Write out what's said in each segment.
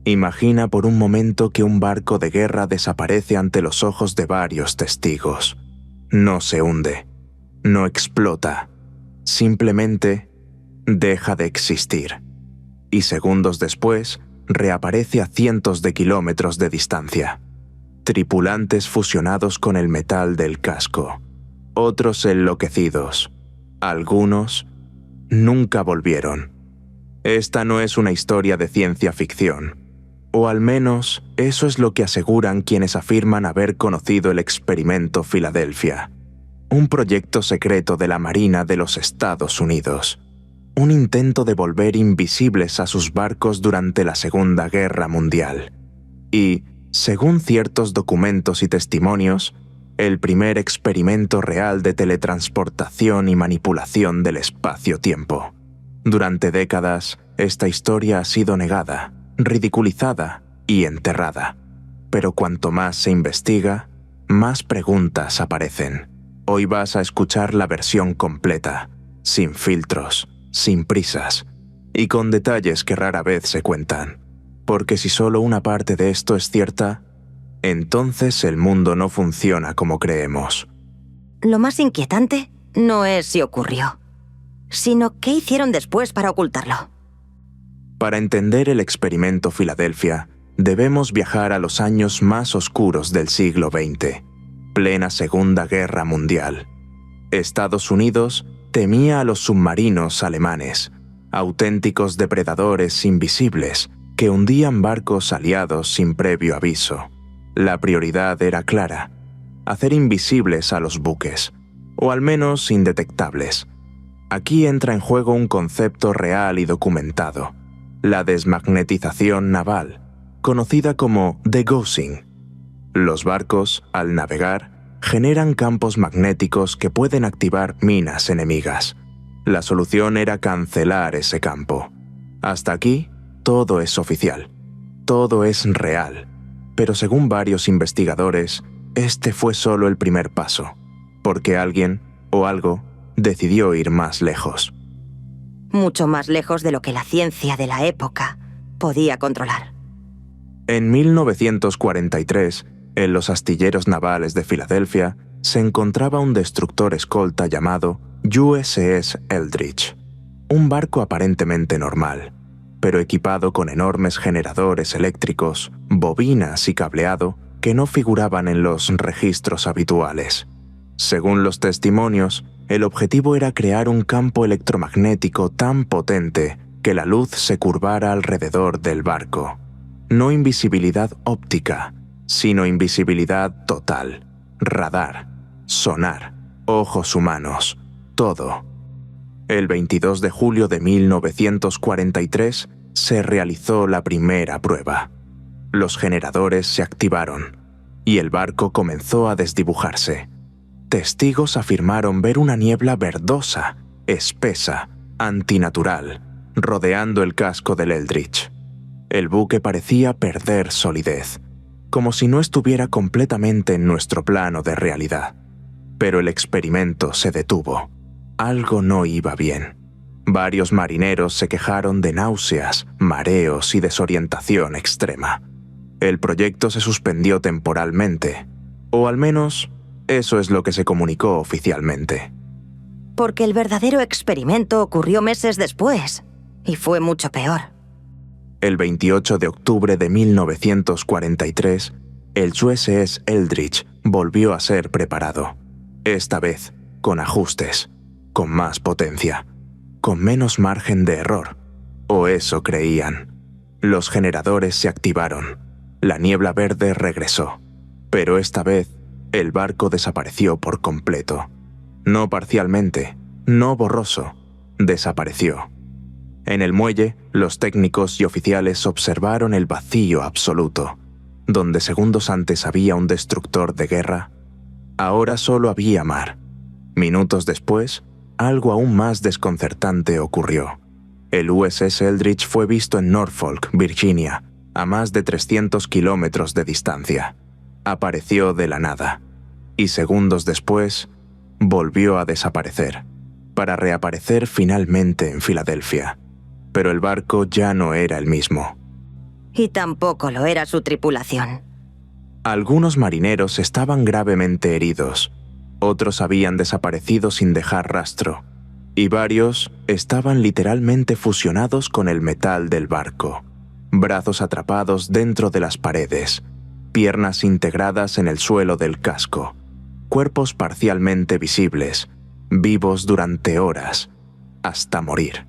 Imagina por un momento que un barco de guerra desaparece ante los ojos de varios testigos. No se hunde, no explota, simplemente deja de existir. Y segundos después, reaparece a cientos de kilómetros de distancia. Tripulantes fusionados con el metal del casco, otros enloquecidos, algunos nunca volvieron. Esta no es una historia de ciencia ficción, o al menos eso es lo que aseguran quienes afirman haber conocido el experimento Filadelfia, un proyecto secreto de la Marina de los Estados Unidos, un intento de volver invisibles a sus barcos durante la Segunda Guerra Mundial, y, según ciertos documentos y testimonios, el primer experimento real de teletransportación y manipulación del espacio-tiempo. Durante décadas, esta historia ha sido negada, ridiculizada y enterrada. Pero cuanto más se investiga, más preguntas aparecen. Hoy vas a escuchar la versión completa, sin filtros, sin prisas, y con detalles que rara vez se cuentan. Porque si solo una parte de esto es cierta, entonces el mundo no funciona como creemos. Lo más inquietante no es si ocurrió, sino qué hicieron después para ocultarlo. Para entender el experimento Filadelfia, debemos viajar a los años más oscuros del siglo XX, plena Segunda Guerra Mundial. Estados Unidos temía a los submarinos alemanes, auténticos depredadores invisibles que hundían barcos aliados sin previo aviso. La prioridad era clara: hacer invisibles a los buques, o al menos indetectables. Aquí entra en juego un concepto real y documentado: la desmagnetización naval, conocida como degaussing. Los barcos, al navegar, generan campos magnéticos que pueden activar minas enemigas. La solución era cancelar ese campo. Hasta aquí, todo es oficial. Todo es real. Pero según varios investigadores, este fue solo el primer paso, porque alguien o algo decidió ir más lejos. Mucho más lejos de lo que la ciencia de la época podía controlar. En 1943, en los astilleros navales de Filadelfia, se encontraba un destructor escolta llamado USS Eldridge, un barco aparentemente normal, pero equipado con enormes generadores eléctricos, bobinas y cableado que no figuraban en los registros habituales. Según los testimonios, el objetivo era crear un campo electromagnético tan potente que la luz se curvara alrededor del barco. No invisibilidad óptica, sino invisibilidad total, radar, sonar, ojos humanos, todo. El 22 de julio de 1943 se realizó la primera prueba. Los generadores se activaron y el barco comenzó a desdibujarse. Testigos afirmaron ver una niebla verdosa, espesa, antinatural, rodeando el casco del Eldridge. El buque parecía perder solidez, como si no estuviera completamente en nuestro plano de realidad. Pero el experimento se detuvo. Algo no iba bien. Varios marineros se quejaron de náuseas, mareos y desorientación extrema. El proyecto se suspendió temporalmente, o al menos eso es lo que se comunicó oficialmente. Porque el verdadero experimento ocurrió meses después, y fue mucho peor. El 28 de octubre de 1943, el USS Eldridge volvió a ser preparado. Esta vez, con ajustes, con más potencia, con menos margen de error, o eso creían. Los generadores se activaron, la niebla verde regresó, pero esta vez el barco desapareció por completo. No parcialmente, no borroso, desapareció. En el muelle, los técnicos y oficiales observaron el vacío absoluto. Donde segundos antes había un destructor de guerra, ahora solo había mar. Minutos después, algo aún más desconcertante ocurrió. El USS Eldridge fue visto en Norfolk, Virginia, a más de 300 kilómetros de distancia. Apareció de la nada, y segundos después, volvió a desaparecer, para reaparecer finalmente en Filadelfia. Pero el barco ya no era el mismo. Y tampoco lo era su tripulación. Algunos marineros estaban gravemente heridos, otros habían desaparecido sin dejar rastro, y varios estaban literalmente fusionados con el metal del barco, brazos atrapados dentro de las paredes, piernas integradas en el suelo del casco, cuerpos parcialmente visibles, vivos durante horas, hasta morir.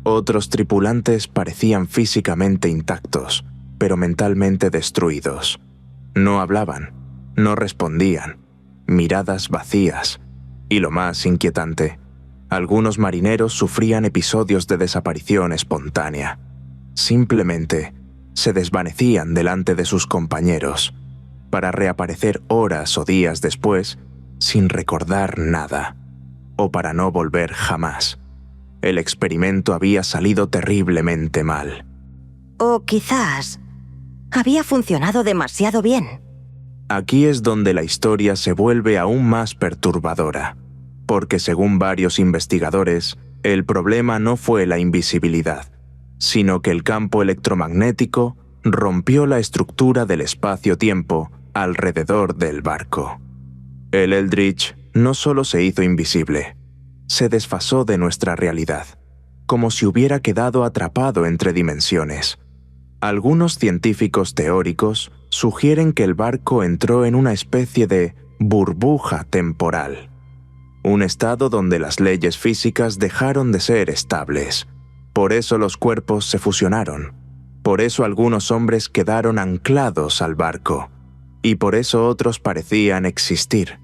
Otros tripulantes parecían físicamente intactos, pero mentalmente destruidos. No hablaban, no respondían, miradas vacías, y lo más inquietante, algunos marineros sufrían episodios de desaparición espontánea. Simplemente se desvanecían delante de sus compañeros, para reaparecer horas o días después sin recordar nada, o para no volver jamás. El experimento había salido terriblemente mal. O quizás había funcionado demasiado bien. Aquí es donde la historia se vuelve aún más perturbadora, porque según varios investigadores, el problema no fue la invisibilidad, sino que el campo electromagnético rompió la estructura del espacio-tiempo alrededor del barco. El Eldridge no solo se hizo invisible, se desfasó de nuestra realidad, como si hubiera quedado atrapado entre dimensiones. Algunos científicos teóricos sugieren que el barco entró en una especie de burbuja temporal, un estado donde las leyes físicas dejaron de ser estables. Por eso los cuerpos se fusionaron, por eso algunos hombres quedaron anclados al barco, y por eso otros parecían existir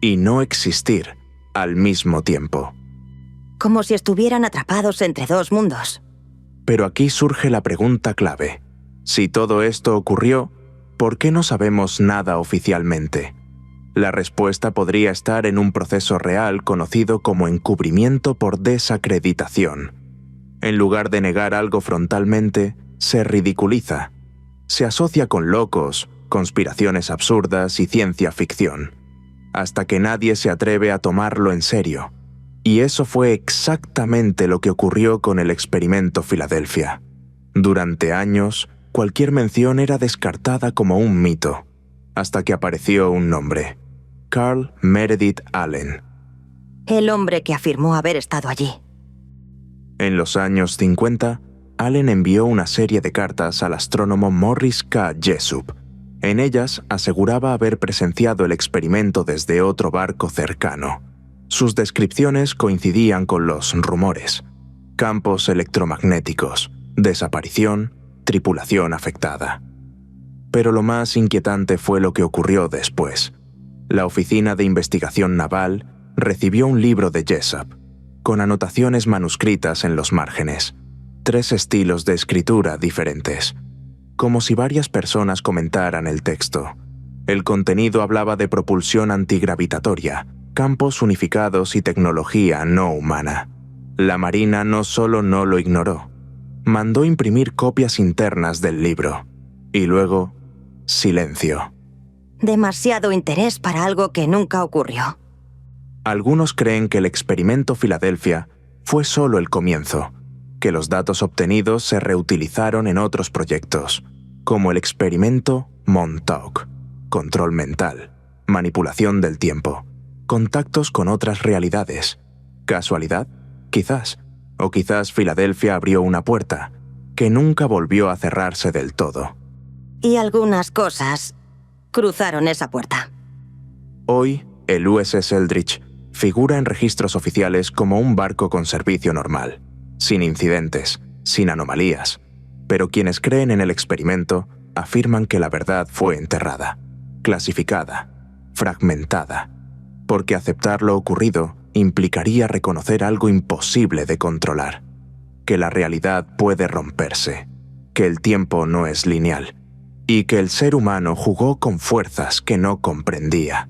y no existir al mismo tiempo. Como si estuvieran atrapados entre dos mundos. Pero aquí surge la pregunta clave. Si todo esto ocurrió, ¿por qué no sabemos nada oficialmente? La respuesta podría estar en un proceso real conocido como encubrimiento por desacreditación. En lugar de negar algo frontalmente, se ridiculiza. Se asocia con locos, conspiraciones absurdas y ciencia ficción, hasta que nadie se atreve a tomarlo en serio. Y eso fue exactamente lo que ocurrió con el experimento Filadelfia. Durante años, cualquier mención era descartada como un mito, hasta que apareció un nombre: Carl Meredith Allen. El hombre que afirmó haber estado allí. En los años 50, Allen envió una serie de cartas al astrónomo Morris K. Jessup. En ellas aseguraba haber presenciado el experimento desde otro barco cercano. Sus descripciones coincidían con los rumores: campos electromagnéticos, desaparición, tripulación afectada. Pero lo más inquietante fue lo que ocurrió después. La Oficina de Investigación Naval recibió un libro de Jessup, con anotaciones manuscritas en los márgenes, 3 estilos de escritura diferentes, como si varias personas comentaran el texto. El contenido hablaba de propulsión antigravitatoria, campos unificados y tecnología no humana. La Marina no solo no lo ignoró, mandó imprimir copias internas del libro. Y luego, silencio. Demasiado interés para algo que nunca ocurrió. Algunos creen que el experimento Filadelfia fue solo el comienzo, que los datos obtenidos se reutilizaron en otros proyectos, como el experimento Montauk, control mental, manipulación del tiempo, contactos con otras realidades. ¿Casualidad? Quizás. O quizás Filadelfia abrió una puerta, que nunca volvió a cerrarse del todo. Y algunas cosas cruzaron esa puerta. Hoy, el USS Eldridge figura en registros oficiales como un barco con servicio normal, sin incidentes, sin anomalías. Pero quienes creen en el experimento afirman que la verdad fue enterrada, clasificada, fragmentada, porque aceptar lo ocurrido implicaría reconocer algo imposible de controlar, que la realidad puede romperse, que el tiempo no es lineal, y que el ser humano jugó con fuerzas que no comprendía.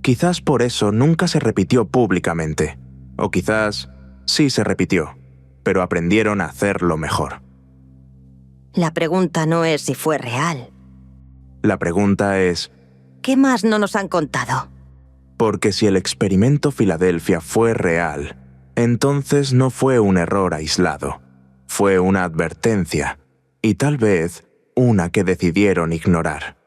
Quizás por eso nunca se repitió públicamente, o quizás sí se repitió, pero aprendieron a hacerlo mejor. La pregunta no es si fue real. La pregunta es: ¿qué más no nos han contado? Porque si el experimento Filadelfia fue real, entonces no fue un error aislado, fue una advertencia, y tal vez una que decidieron ignorar.